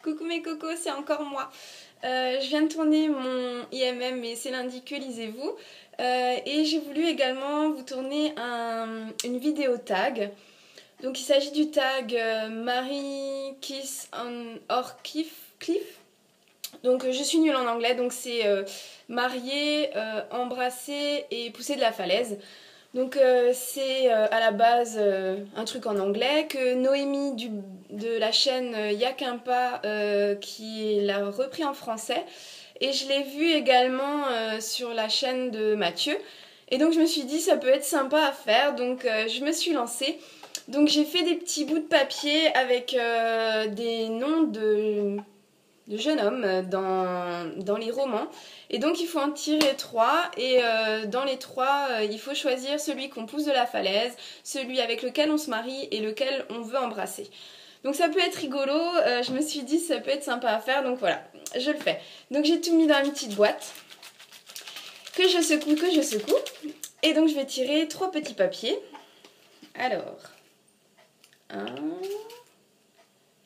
Coucou mes cocos, c'est encore moi. Je viens de tourner mon IMM, mais c'est lundi, que lisez-vous. Et j'ai voulu également vous tourner une vidéo tag. Donc il s'agit du tag Marry, Kiss or Cliff. Donc je suis nulle en anglais, donc c'est marier, embrasser et pousser de la falaise. Donc c'est à la base un truc en anglais que Noémie de la chaîne Y'a qu'un pas qui l'a repris en français. Et je l'ai vu également sur la chaîne de Mathieu. Et donc je me suis dit ça peut être sympa à faire, donc je me suis lancée. Donc j'ai fait des petits bouts de papier avec des noms de jeunes hommes dans les romans. Et donc il faut en tirer 3 et dans les 3 il faut choisir celui qu'on pousse de la falaise, celui avec lequel on se marie et lequel on veut embrasser. Donc ça peut être rigolo, je me suis dit ça peut être sympa à faire, donc voilà, je le fais. Donc j'ai tout mis dans une petite boîte que je secoue, et donc je vais tirer 3 petits papiers. Alors, 1,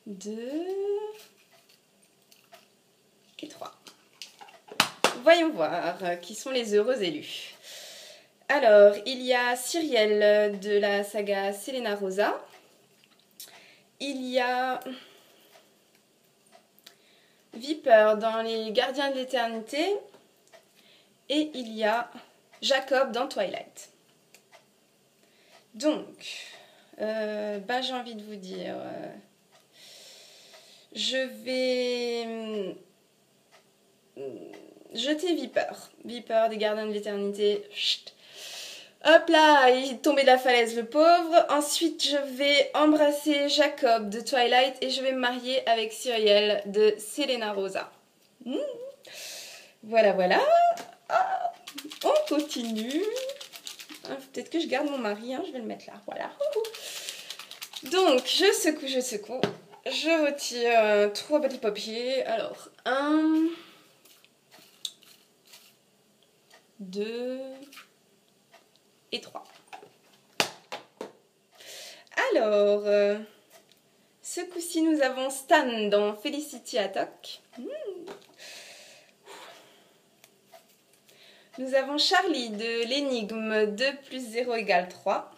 2 et 3. Voyons voir qui sont les heureux élus. Alors, il y a Cyrielle de la saga Selena Rosa. Il y a Viper dans Les Gardiens de l'Éternité. Et il y a Jacob dans Twilight. Donc, j'ai envie de vous dire... je vais... jeter Viper des Gardiens de l'Éternité. Hop là, il est tombé de la falaise le pauvre. Ensuite je vais embrasser Jacob de Twilight et je vais me marier avec Cyrielle de Selena Rosa. Voilà. Ah, on continue. Peut-être que je garde mon mari, je vais le mettre là, voilà. Donc je secoue. Je retire 3 petits papiers. Alors 1, 2 et 3. Alors, ce coup-ci, nous avons Stan dans Felicity Attack. Nous avons Charlie de l'énigme 2 plus 0 égale 3.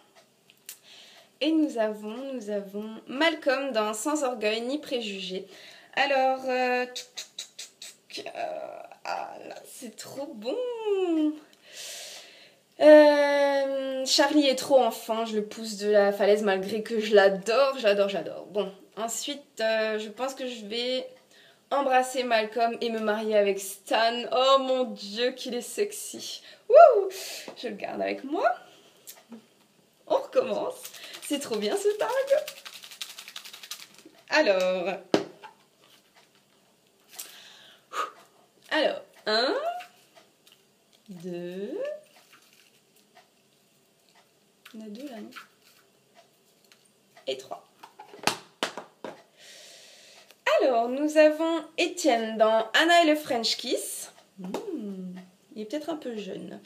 Et nous avons Malcolm dans Sans orgueil ni préjugés. Alors, c'est trop bon. Charlie est trop enfant, je le pousse de la falaise malgré que je l'adore. Bon, ensuite, je pense que je vais embrasser Malcolm et me marier avec Stan. Oh mon Dieu, qu'il est sexy. Wouh! Je le garde avec moi. On recommence. C'est trop bien ce tag. Alors, 1, 2... On a 2 là, non? Et 3. Alors, nous avons Étienne dans Anna et le French Kiss. Il est peut-être un peu jeune.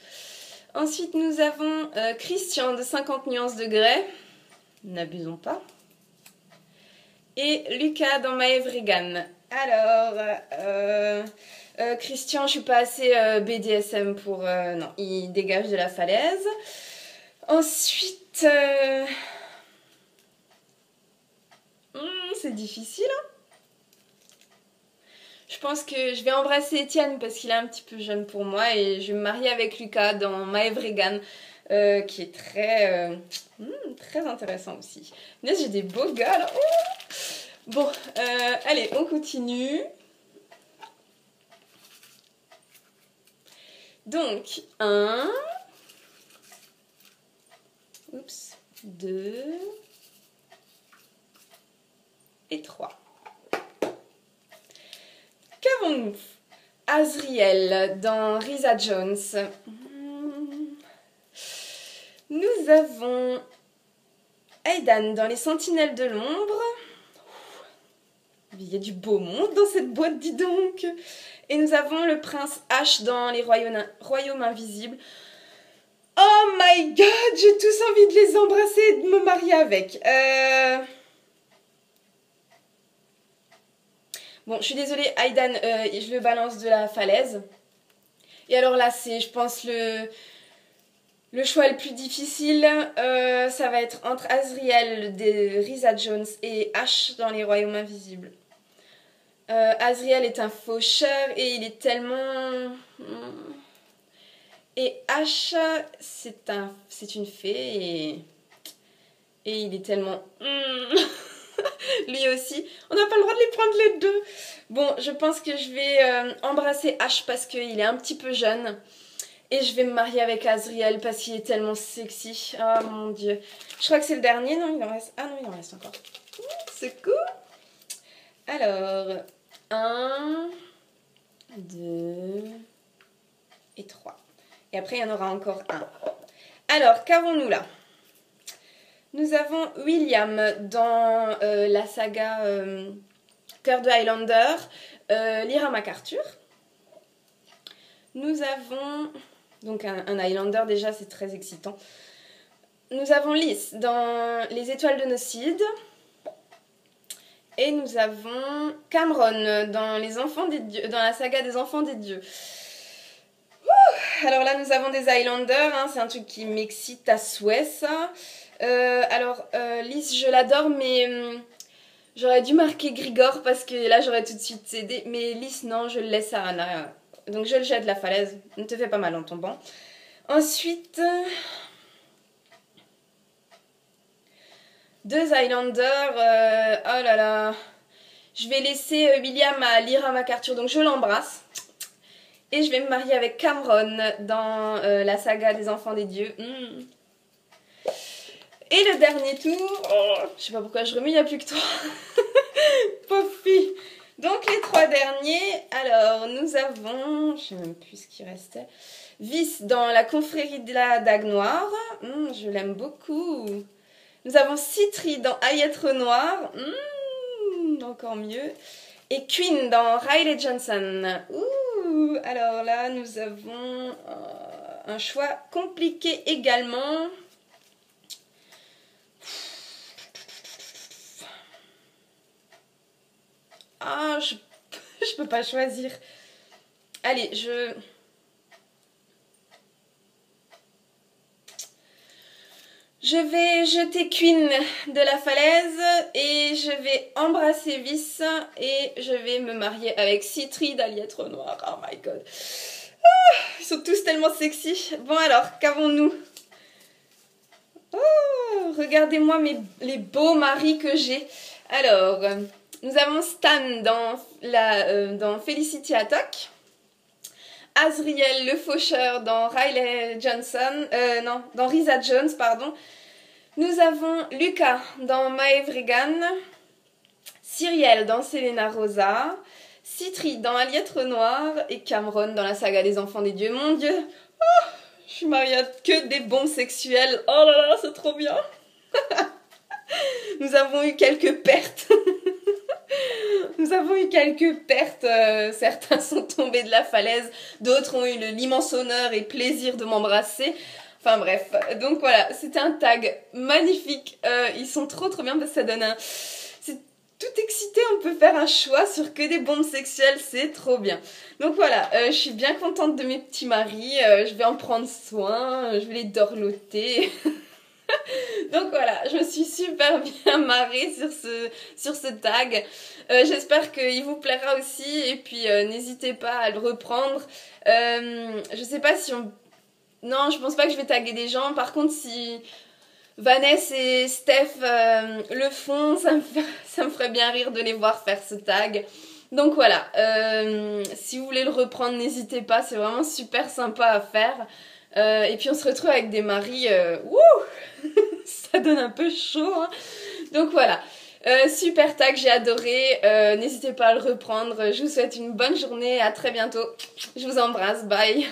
Ensuite, nous avons Christian de 50 nuances de grès. N'abusons pas. Et Lucas dans Maeve Regan. Alors, Christian, je suis pas assez BDSM pour... non, il dégage de la falaise. Ensuite, c'est difficile. Je pense que je vais embrasser Étienne parce qu'il est un petit peu jeune pour moi et je vais me marier avec Lucas dans Maeve Regan, qui est très intéressant aussi. Mais j'ai des beaux gars là. Bon, allez, on continue. Donc, 1... 2 et 3. Qu'avons-nous? Azriel dans Risa Jones. Nous avons Aidan dans Les Sentinelles de l'Ombre. Il y a du beau monde dans cette boîte, dis donc. Et nous avons le prince H dans Les Royaumes Invisibles. Oh my god, j'ai tous envie de les embrasser et de me marier avec. Bon, je suis désolée, Aidan, je le balance de la falaise. Et alors là, c'est, je pense, le choix le plus difficile. Ça va être entre Azriel de Risa Jones et Ash dans Les Royaumes Invisibles. Azriel est un faucheur et il est tellement... Et Ash, c'est une fée et il est tellement... Lui aussi. On n'a pas le droit de les prendre les deux. Bon, je pense que je vais embrasser Ash parce qu'il est un petit peu jeune. Et je vais me marier avec Azriel parce qu'il est tellement sexy. Oh mon dieu. Je crois que c'est le dernier, non? Il en reste... Ah non, il en reste encore. C'est cool. Alors, 1, 2 et 3. Et après, il y en aura encore un. Alors, qu'avons-nous là? Nous avons William dans la saga Cœur de Highlander, Lyra McArthur. Nous avons... Donc un Highlander déjà, c'est très excitant. Nous avons Lys dans Les Étoiles de Nocide. Et nous avons Cameron dans Les Enfants des Dieux, dans la saga des Enfants des Dieux. Alors là, nous avons des Highlanders, hein, c'est un truc qui m'excite à souhait, ça. Lys, je l'adore, mais j'aurais dû marquer Grigor parce que là, j'aurais tout de suite cédé. Mais Lys, non, je le laisse à Anna. Donc je le jette de la falaise. Ne te fais pas mal en tombant. Ensuite, deux Highlanders. Oh là là. Je vais laisser William à Lyra McArthur, donc je l'embrasse. Et je vais me marier avec Cameron dans la saga des Enfants des Dieux. Et le dernier tour, je sais pas pourquoi je remue, il n'y a plus que 3. Pauvre fille. Donc les 3 derniers, alors nous avons, je sais même plus ce qui restait, Vice dans la confrérie de la Dague Noire, je l'aime beaucoup. Nous avons Citri dans Hayat Renoir, encore mieux. Et Queen dans Riley Johnson. Alors là, nous avons un choix compliqué également. Ah, je peux pas choisir. Allez, je vais jeter Queen de la falaise et je vais embrasser Vice et je vais me marier avec Citri d'Aliette Renoir. Oh my god. Ils sont tous tellement sexy. Bon alors, qu'avons-nous? Oh, regardez-moi les beaux maris que j'ai. Alors, nous avons Stan dans Felicity Attack. Azriel le faucheur dans Riley Johnson, dans Risa Jones, pardon. Nous avons Lucas dans Maevregan, Cyriel dans Selena Rosa, Citri dans Aliette Renoir et Cameron dans la saga des Enfants des Dieux. Mon Dieu, je suis mariée à que des bons sexuels. Oh là là, c'est trop bien. Nous avons eu quelques pertes. Certains sont tombés de la falaise, d'autres ont eu l'immense honneur et plaisir de m'embrasser. Enfin bref, donc voilà, c'était un tag magnifique. Ils sont trop bien parce que ça donne un... C'est tout excité, on peut faire un choix sur que des bombes sexuelles, c'est trop bien. Donc voilà, je suis bien contente de mes petits maris, je vais en prendre soin, je vais les dorloter... Donc voilà, je me suis super bien marrée sur ce tag. J'espère qu'il vous plaira aussi et puis n'hésitez pas à le reprendre. Je sais pas si on... Non, je pense pas que je vais taguer des gens. Par contre, si Vanessa et Steph le font, ça me ferait bien rire de les voir faire ce tag. Donc voilà, si vous voulez le reprendre, n'hésitez pas, c'est vraiment super sympa à faire. Et puis on se retrouve avec des maris, ça donne un peu chaud, hein. Donc voilà, super tag, j'ai adoré, n'hésitez pas à le reprendre, je vous souhaite une bonne journée, à très bientôt, je vous embrasse, bye.